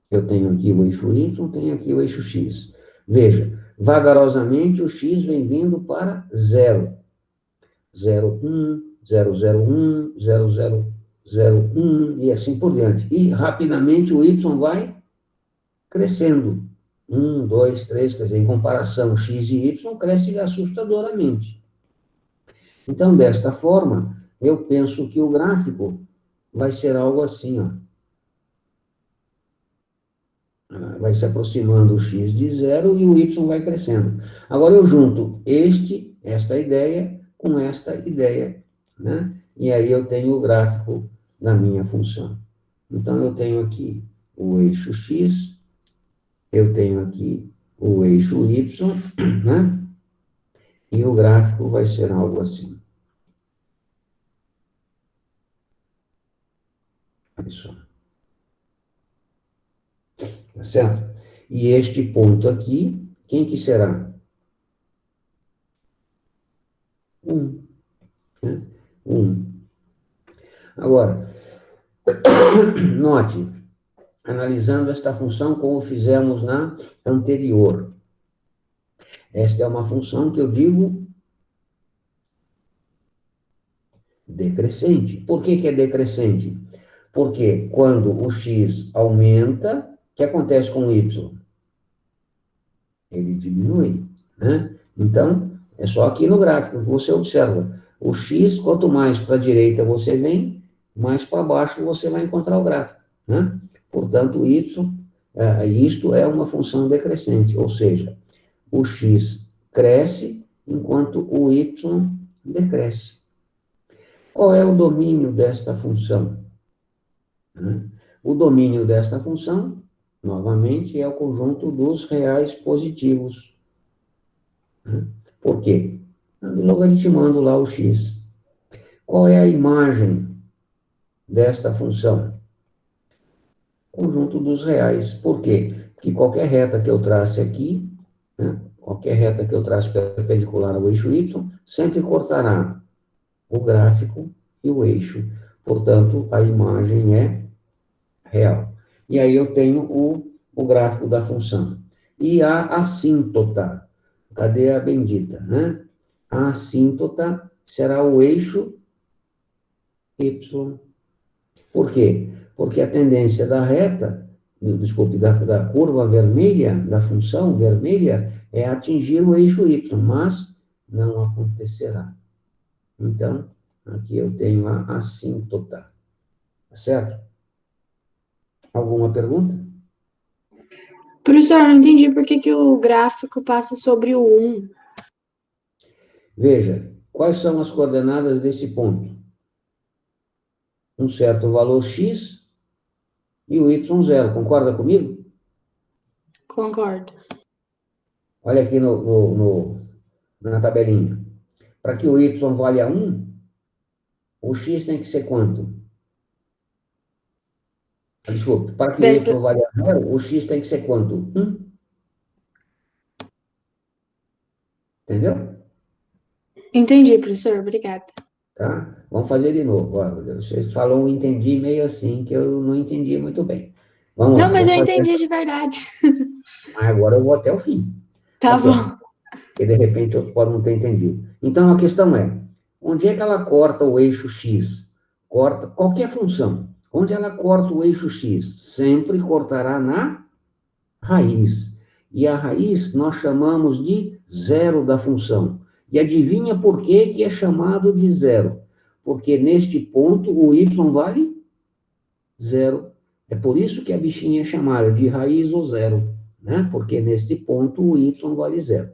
Eu tenho aqui o eixo y, tenho aqui o eixo x. Veja, vagarosamente o x vem vindo para 0. 0,1, 0,01, 0,001 e assim por diante. E rapidamente o y vai crescendo. 1, 2, 3, quer dizer, em comparação x e y, cresce assustadoramente. Então, desta forma, eu penso que o gráfico vai ser algo assim, ó. Vai se aproximando o x de 0 e o y vai crescendo. Agora eu junto esta ideia com esta ideia, né? E aí eu tenho o gráfico da minha função. Então, eu tenho aqui o eixo x, eu tenho aqui o eixo y, né? E o gráfico vai ser algo assim. Olha só. Tá certo? E este ponto aqui, quem que será? 1. Né? 1. Agora, note, analisando esta função como fizemos na anterior. Esta é uma função que eu digo decrescente. Por que é decrescente? Porque quando o x aumenta, o que acontece com o y? Ele diminui, né? Então, é só aqui no gráfico que você observa. O x, quanto mais para a direita você vem, mais para baixo você vai encontrar o gráfico, né? Portanto, o y, isto é uma função decrescente, ou seja, o x cresce enquanto o y decresce. Qual é o domínio desta função? Né? O domínio desta função, novamente, é o conjunto dos reais positivos. Né? Por quê? Logaritmando lá o x. Qual é a imagem desta função? Conjunto dos reais. Por quê? Porque qualquer reta que eu trace aqui, né, qualquer reta que eu trace perpendicular ao eixo y, sempre cortará o gráfico e o eixo. Portanto, a imagem é real. E aí eu tenho o gráfico da função. E a assíntota. Cadê a bendita? Né? A assíntota será o eixo y. Por quê? Porque a tendência da reta, desculpe, da curva vermelha, da função vermelha, é atingir o eixo y, mas não acontecerá. Então, aqui eu tenho a assíntota. Tá certo? Alguma pergunta? Professor, não entendi por que o gráfico passa sobre o 1. Veja, quais são as coordenadas desse ponto? Um certo valor x e o y0. Concorda comigo? Concordo. Olha aqui na tabelinha. Para que o y valha 1, o x tem que ser quanto? Desculpe, para que o y valha 0, o x tem que ser quanto? 1. Entendeu? Entendi, professor. Obrigada. Tá? Vamos fazer de novo. Vocês falam entendi meio assim, que eu não entendi muito bem. Vamos lá. Não, mas eu Vamos fazer. entendi de verdade. Agora eu vou até o fim. Tá Aqui, ó. bom. Que de repente outros podem não ter entendido. Então a questão é, onde é que ela corta o eixo x? Corta qualquer função. Onde ela corta o eixo x? Sempre cortará na raiz. E a raiz nós chamamos de zero da função. E adivinha por que é chamado de zero? Porque neste ponto o y vale zero. É por isso que a bichinha é chamada de raiz ou zero, né? Porque neste ponto o y vale zero.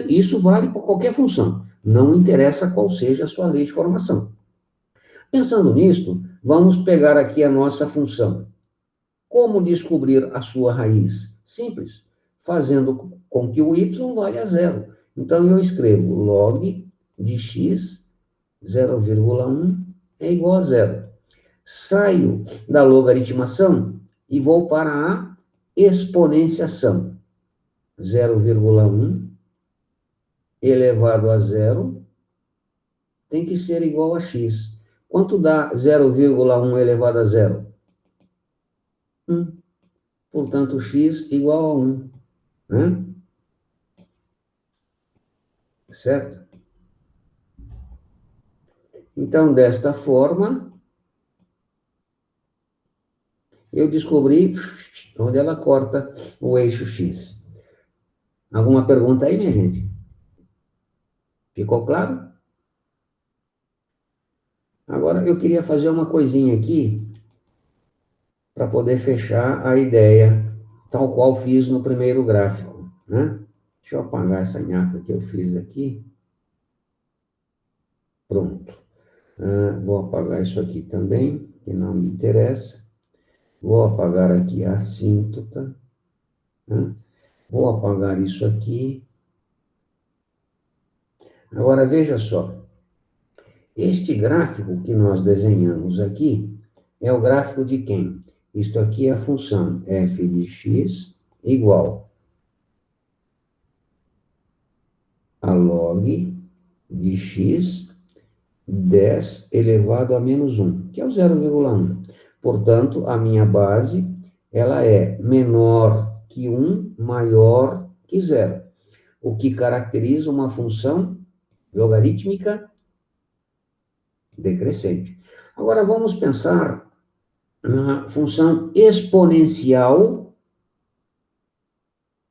Isso vale para qualquer função, não interessa qual seja a sua lei de formação. Pensando nisto, vamos pegar aqui a nossa função. Como descobrir a sua raiz? Simples, fazendo com que o y valha zero. Então, eu escrevo log de x 0,1 é igual a zero. Saio da logaritmação e vou para a exponenciação. 0,1 elevado a zero tem que ser igual a x. Quanto dá 0,1 elevado a zero? 1. Portanto, x igual a 1. Né? Certo? Então, desta forma, eu descobri onde ela corta o eixo x. Alguma pergunta aí, minha gente? Ficou claro? Agora, eu queria fazer uma coisinha aqui para poder fechar a ideia, tal qual fiz no primeiro gráfico, né? Deixa eu apagar essa nhaca que eu fiz aqui. Pronto. Vou apagar isso aqui também, que não me interessa. Vou apagar aqui a assíntota. Né? Vou apagar isso aqui. Agora, veja só. Este gráfico que nós desenhamos aqui é o gráfico de quem? Isto aqui é a função f de x igual a log de x 10 elevado a menos 1, que é o 0,1. Portanto, a minha base, ela é menor que 1, maior que 0, o que caracteriza uma função logarítmica decrescente. Agora, vamos pensar na função exponencial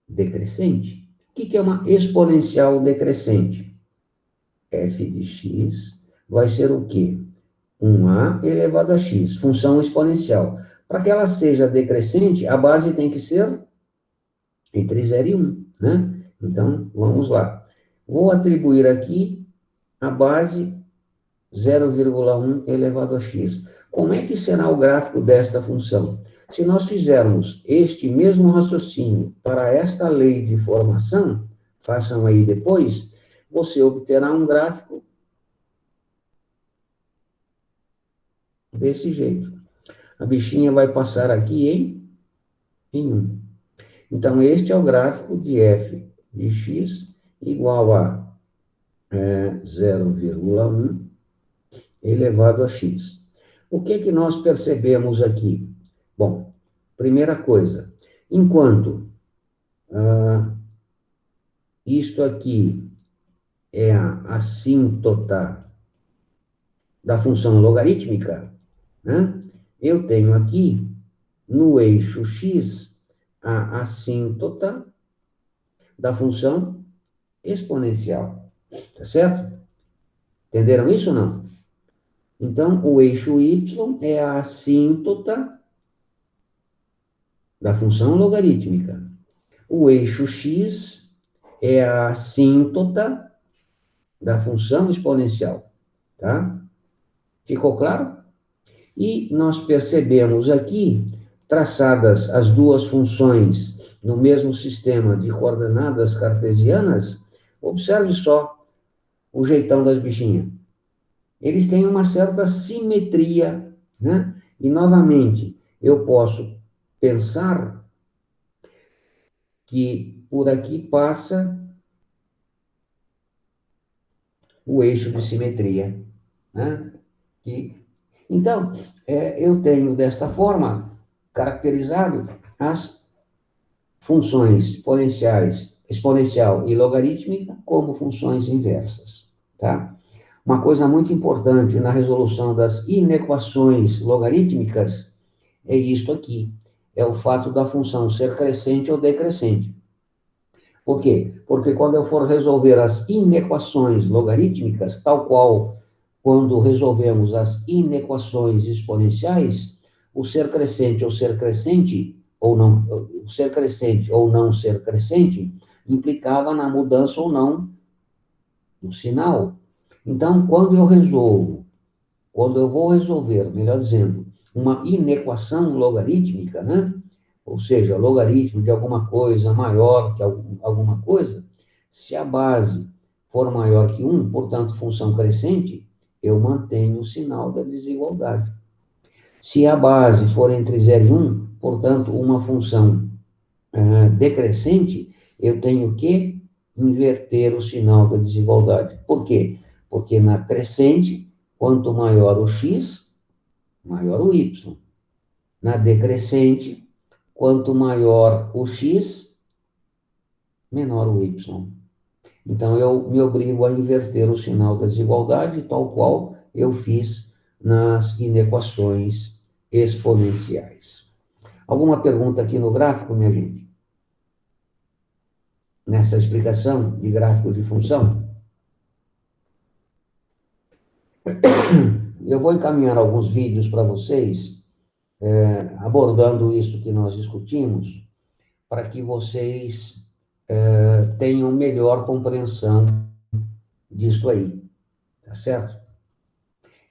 decrescente. O que é uma exponencial decrescente? F de x vai ser o quê? 1a elevado a x, função exponencial. Para que ela seja decrescente, a base tem que ser entre 0 e 1, né? Então, vamos lá. Vou atribuir aqui a base 0,1 elevado a x. Como é que será o gráfico desta função? Se nós fizermos este mesmo raciocínio para esta lei de formação, façam aí depois, você obterá um gráfico desse jeito. A bichinha vai passar aqui em 1. Então, este é o gráfico de f de x igual a 0,1 elevado a x. O que nós percebemos aqui? Bom, primeira coisa, enquanto isto aqui é a assíntota da função logarítmica, né? Eu tenho aqui, no eixo x, a assíntota da função exponencial. Tá certo? Entenderam isso ou não? Então, o eixo y é a assíntota da função logarítmica. O eixo x é a assíntota da função exponencial. Tá? Ficou claro? E nós percebemos aqui, traçadas as duas funções no mesmo sistema de coordenadas cartesianas, observe só o jeitão das bichinhas. Eles têm uma certa simetria, né? E, novamente, eu posso pensar que por aqui passa o eixo de simetria, né? Então, eu tenho desta forma caracterizado as funções exponencial e logarítmica como funções inversas, tá? Uma coisa muito importante na resolução das inequações logarítmicas é isto aqui, é o fato da função ser crescente ou decrescente. Por quê? Porque quando eu for resolver as inequações logarítmicas, tal qual quando resolvemos as inequações exponenciais, o ser crescente ou ser crescente, ou não, o ser crescente ou não ser crescente, implicava na mudança ou não do sinal. Então, quando eu vou resolver, melhor dizendo, uma inequação logarítmica, né? Ou seja, logaritmo de alguma coisa maior que alguma coisa, se a base for maior que 1, portanto, função crescente, eu mantenho o sinal da desigualdade. Se a base for entre 0 e 1, portanto, uma função decrescente, eu tenho que inverter o sinal da desigualdade. Por quê? Porque na crescente, quanto maior o x, maior o y. Na decrescente, quanto maior o x, menor o y. Então, eu me obrigo a inverter o sinal da desigualdade, tal qual eu fiz nas inequações exponenciais. Alguma pergunta aqui no gráfico, minha gente? Nessa explicação de gráfico de função? Eu vou encaminhar alguns vídeos para vocês, abordando isso que nós discutimos, para que vocês tenham melhor compreensão disso aí, tá certo?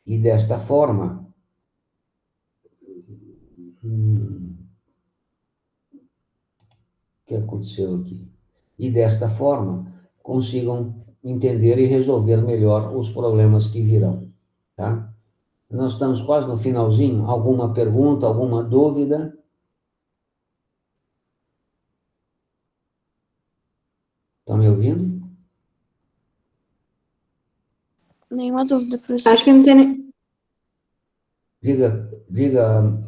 E desta forma, o que aconteceu aqui? E desta forma, consigam entender e resolver melhor os problemas que virão, tá? Nós estamos quase no finalzinho. Alguma pergunta, alguma dúvida? Estão me ouvindo? Nenhuma dúvida, professor. Acho que não tem nem... Diga,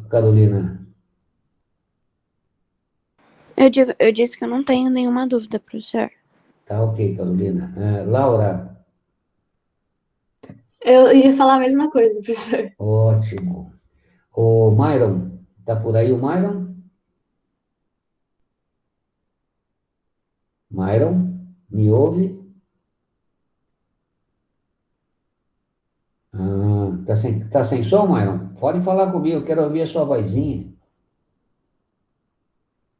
Carolina. Eu disse que eu não tenho nenhuma dúvida, professor. Tá ok, Carolina. Laura? Eu ia falar a mesma coisa, professor. Ótimo. O Myron, tá por aí o Myron? Myron, me ouve? Tá sem som, Myron? Pode falar comigo, eu quero ouvir a sua vozinha.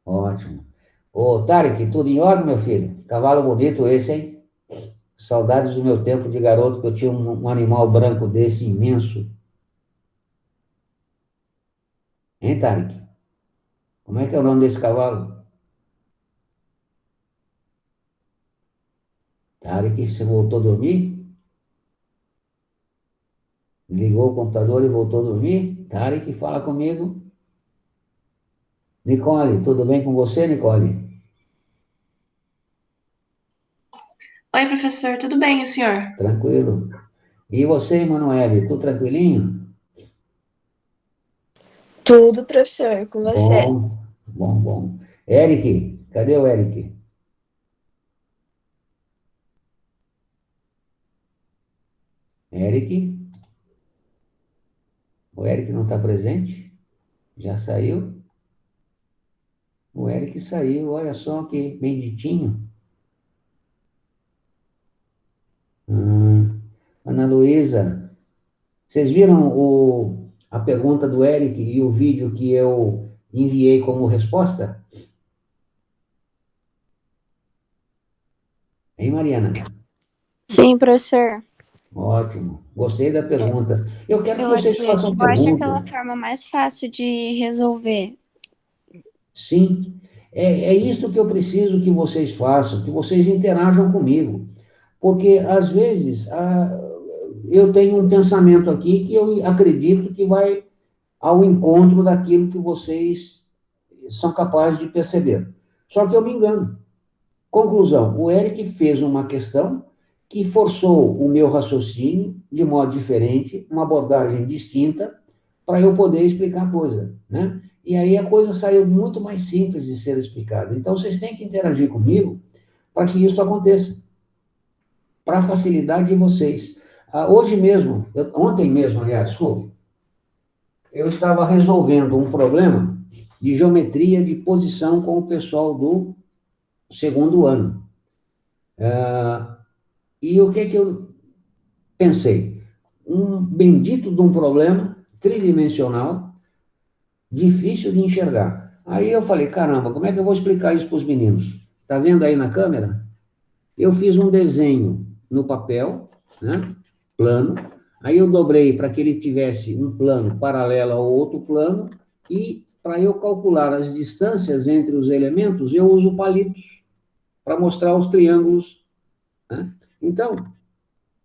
Ótimo. Ô, Tarek, tudo em ordem, meu filho? Cavalo bonito esse, hein? Saudades do meu tempo de garoto, que eu tinha um animal branco desse, imenso. Hein, Tarek? Como é que é o nome desse cavalo? Tarek, você voltou a dormir? Ligou o computador e voltou a dormir? Tarek, fala comigo. Nicole, tudo bem com você, Nicole? Oi, professor, tudo bem, e o senhor? Tranquilo. E você, Emanuele, tudo tranquilinho? Tudo, professor, com você. Bom, bom, bom. Eric, cadê o Eric? Eric? O Eric não está presente? Já saiu? O Eric saiu, olha só que benditinho. Ana Luísa, vocês viram a pergunta do Eric e o vídeo que eu enviei como resposta? Hein, Mariana? Sim, professor. Ótimo. Gostei da pergunta. Eu quero que Eu, vocês façam eu acho aquela perguntas. forma mais fácil de resolver. Sim, é isso que eu preciso que vocês façam, que vocês interajam comigo. Porque, às vezes, eu tenho um pensamento aqui que eu acredito que vai ao encontro daquilo que vocês são capazes de perceber. Só que eu me engano. Conclusão, o Eric fez uma questão que forçou o meu raciocínio de modo diferente, uma abordagem distinta, para eu poder explicar a coisa, né? E aí a coisa saiu muito mais simples de ser explicada. Então, vocês têm que interagir comigo para que isso aconteça, para a facilidade de vocês. Hoje mesmo, ontem mesmo, aliás, desculpe, eu estava resolvendo um problema de geometria de posição com o pessoal do segundo ano. E o que eu pensei? Um bendito de um problema tridimensional, difícil de enxergar. Aí eu falei, caramba, como é que eu vou explicar isso para os meninos? Está vendo aí na câmera? Eu fiz um desenho no papel, né, plano, aí eu dobrei para que ele tivesse um plano paralelo ao outro plano, e para eu calcular as distâncias entre os elementos, eu uso palitos para mostrar os triângulos, né? Então,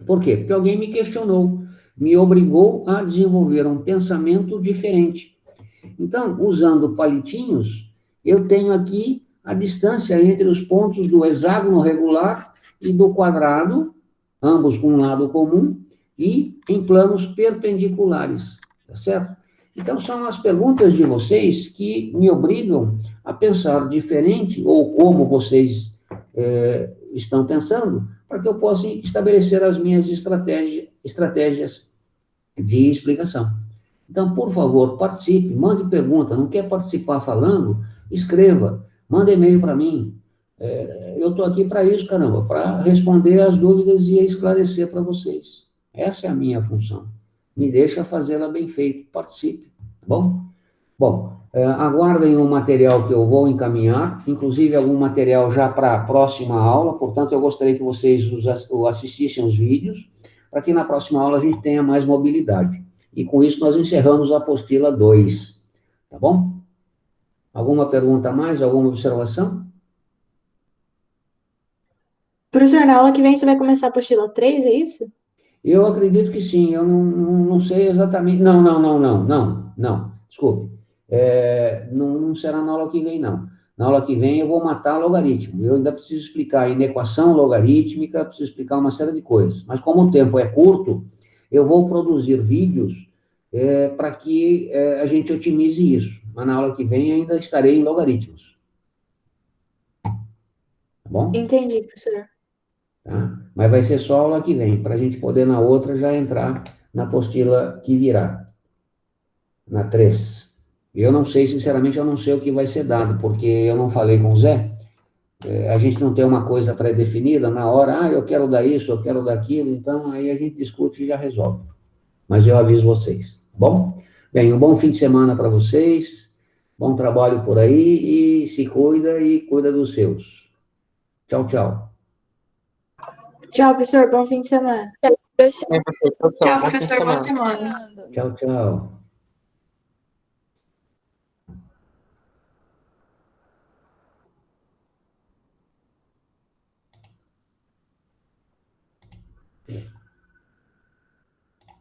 por quê? Porque alguém me questionou, me obrigou a desenvolver um pensamento diferente. Então, usando palitinhos, eu tenho aqui a distância entre os pontos do hexágono regular e do quadrado, ambos com um lado comum, e em planos perpendiculares, tá certo? Então, são as perguntas de vocês que me obrigam a pensar diferente, ou como vocês estão pensando, para que eu possa estabelecer as minhas estratégias de explicação. Então, por favor, participe, mande pergunta. Não quer participar falando? Escreva, manda e-mail para mim. Eu estou aqui para isso, caramba, para responder as dúvidas e esclarecer para vocês. Essa é a minha função. Me deixa fazê-la bem feito. Participe, tá bom? Bom, aguardem o material que eu vou encaminhar, inclusive algum material já para a próxima aula, portanto, eu gostaria que vocês assistissem os vídeos, para que na próxima aula a gente tenha mais mobilidade. E com isso nós encerramos a apostila 2, tá bom? Alguma pergunta a mais, alguma observação? Professor, na aula que vem você vai começar a apostila 3, é isso? Eu acredito que sim, eu não sei exatamente. Não, desculpe. Não será na aula que vem, não. Na aula que vem eu vou matar logaritmo. Eu ainda preciso explicar inequação logarítmica, preciso explicar uma série de coisas. Mas como o tempo é curto, eu vou produzir vídeos para que a gente otimize isso. Mas na aula que vem ainda estarei em logaritmos. Tá bom? Entendi, professor. Tá? Mas vai ser só a aula que vem, para a gente poder na outra já entrar na apostila que virá, na 3. Eu não sei, sinceramente, eu não sei o que vai ser dado, porque eu não falei com o Zé, a gente não tem uma coisa pré-definida, na hora, eu quero dar isso, eu quero dar aquilo, então aí a gente discute e já resolve. Mas eu aviso vocês, tá bom? Bem, um bom fim de semana para vocês, bom trabalho por aí, e se cuida e cuida dos seus. Tchau, tchau. Tchau, professor. Bom fim de semana. Professor. Tchau, Bom fim de professor. Boa semana. semana. Tchau, tchau.